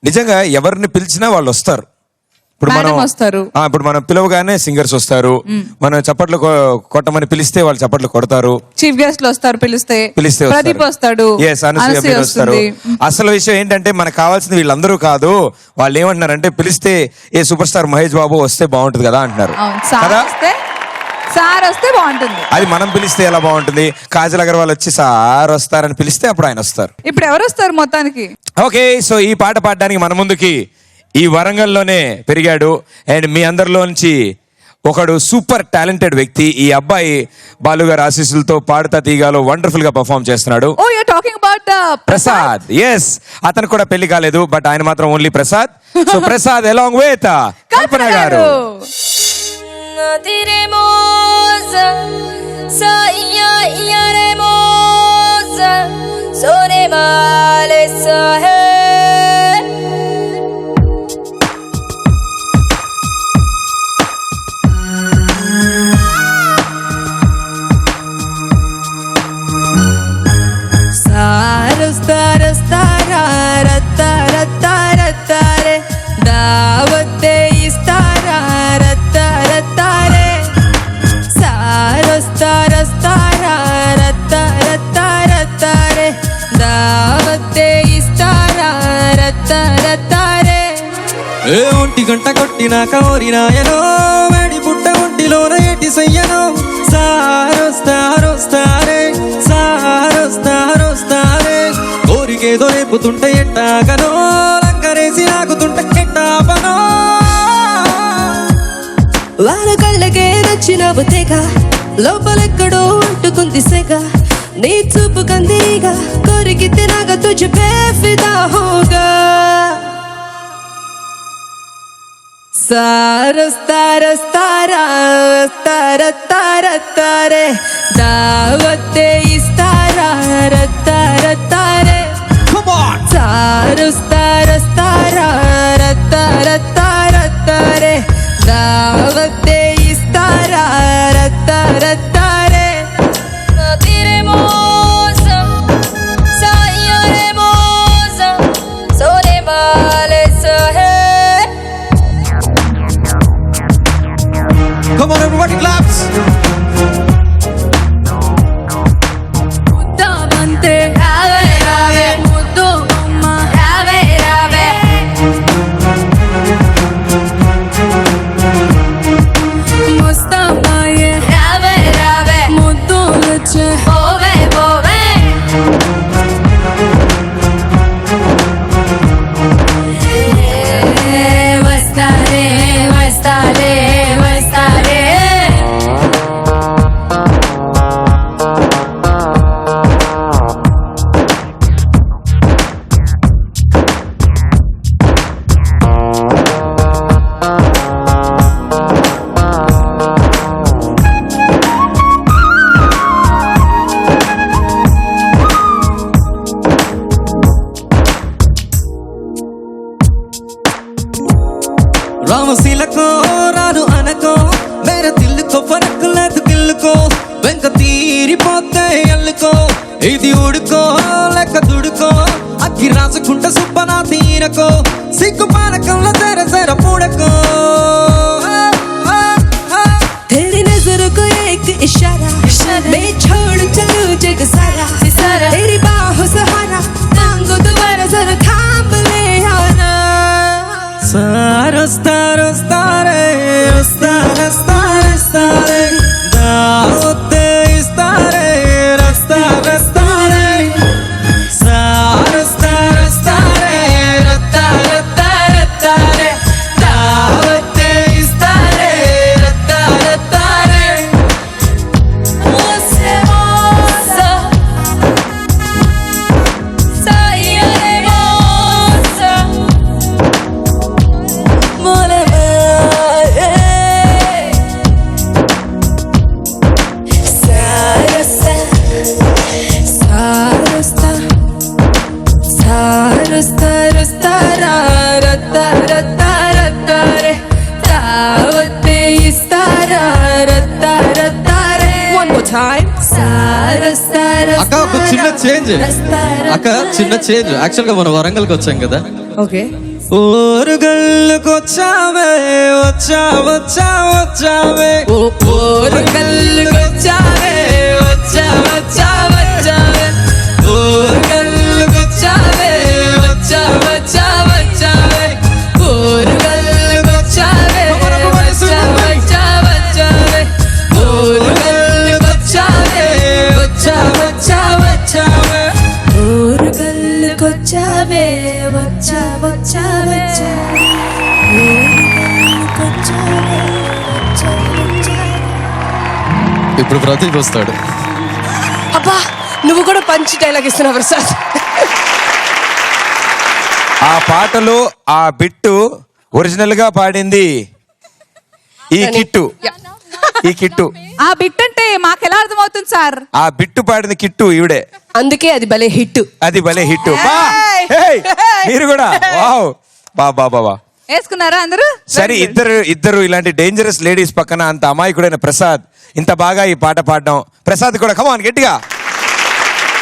నిజంగా ఎవరిని పిలిచినా వాళ్ళు వస్తారు. ఇప్పుడు మనం పిలవగానే సింగర్స్ వస్తారు, మనం చప్పట్లు కొట్టమని పిలిస్తే వాళ్ళు చప్పట్లు కొడతారు, చీఫ్ గెస్ట్ లో వస్తారు, పిలిస్తే ప్రదీప్ వస్తాడు, వస్తారు. అసలు విషయం ఏంటంటే మనకు కావాల్సింది వీళ్ళందరూ కాదు. వాళ్ళు ఏమంటున్నారంటే పిలిస్తే ఏ సూపర్ స్టార్ మహేష్ బాబు వస్తే బాగుంటుంది కదా అంటున్నారు కదా. సార్ వస్తే బాగుంటుంది. అది మనం పిలిస్తే ఎలా బాగుంటుంది? కాజల్ అగర్వాల్ వచ్చి సార్ వస్తారని పిలిస్తే అప్పుడు ఆయన వస్తారు. ఇప్పుడు ఎవరు వస్తారు మొత్తానికి? ఓకే, సో ఈ పాట పాడడానికి మన ముందుకి ఈ వరంగల్లోనే పెరిగాడు అండ్ మీ అందరిలోంచి ఒకడు సూపర్ టాలెంటెడ్ వ్యక్తి. ఈ అబ్బాయి బాలుగారి ఆశీస్సులతో పాడుతా తీగాలో వండర్ఫుల్ గా పర్ఫార్మ్ చేస్తున్నాడు. Oh you are talking about Prasad. Yes, అతను కూడా పెళ్లి కాలేదు, బట్ ఆయన మాత్రం only Prasad. So Prasad along with Kalpana garu. ఒంటి గంట కొట్టినాక ఓరినాయనో వేడి పుట్ట ఒంటిలోన ఏటి సయ్యనో సారొస్తారే కోరికేదో రేపుతుంటే ఎట్టాగనో లంకరేసి ఆగుతుంటే ఎట్టాపనో వాళ్ళ కళ్ళకే నచ్చినవు తెగ లోపలెక్కడో అంటుకుంది సెగ నీ చూపు కందిగా కోరికితే నాగా తుझ पे फिदा होगा సారస్తారే దావతే ఇస్తారా రత్తారే సారస్తారే దావతే ఇస్తారా రత్తారే Come on, everybody, claps. Muddamante, rave, muddu amma, rave. Mustamaye, rave, muddu leche, bove. Vastare. రామశీలకో రాను అనకో మేర తిల్లుకో ఫరక్ లేదు గిల్లుకో వెంక తీరిపోతే ఎల్లుకో ఇది ఉడుకో లెక్క దుడుకో అక్కి రాసుకుంట సుబ్బనా తీరకో సిగ్గు పానకంలో తెర పూడకో तेरी नजरों को एक इशारा मैं छोड़ चलूं जग सारा तेरी बाहों सहारा मांगो दोबारा जरा थाम ले आना సారొస్తారే దావతే ఇస్తారే రస్తారే సారొస్తారే రత్తారే దావతే ఇస్తారే రత్తారే అక్క ఒక చిన్న చేంజ్ యాక్చువల్ గా మనం వరంగల్కి వచ్చాం కదా. ఓకే ఓరుగల్లుకొచ్చావే వచ్చా వచ్చా వచ్చావే ఓరుగల్లుకొచ్చావే వచ్చా వచ్చా వచ్చావే ఓరుగల్లుకొచ్చావే వచ్చా వచ్చా వచ్చావే ఓరుగల్లుకొచ్చావే వచ్చా వచ్చా వచ్చావే ఓరుగల్లుకొచ్చావే వచ్చా వచ్చా వచ్చావే ఓరుగల్లుకొచ్చావే వచ్చా వచ్చా వచ్చావే ఓరుగల్లుకొచ్చావే వచ్చా వచ్చా. ఇప్పుడు ప్రదీప్ వస్తాడు. అబ్బా నువ్వు కూడా పంచి డైలాగ్ ఇస్తున్నావు ప్రసాద్. ఆ పాటలో ఆ బిట్టు ఒరిజినల్ గా పాడింది ఈ కిట్టు. ఈ కిట్టు ఆ బిట్ అంటే మాకెలా అర్థమవుతుంది సార్? ఆ బిట్టు పాడింది కిట్టు ఈవిడే. అందుకే అది భలే హిట్. అది భలే హిట్. Hey! మీరు కూడా వావ్ బా వేసుకున్నారా అందరూ? సరే, ఇద్దరు ఇలాంటి డేంజరస్ లేడీస్ పక్కన అంత అమాయకుడైన ప్రసాద్ ఇంత బాగా ఈ పాట పాడడం. ప్రసాద్ కూడా కమాన్ గట్టిగా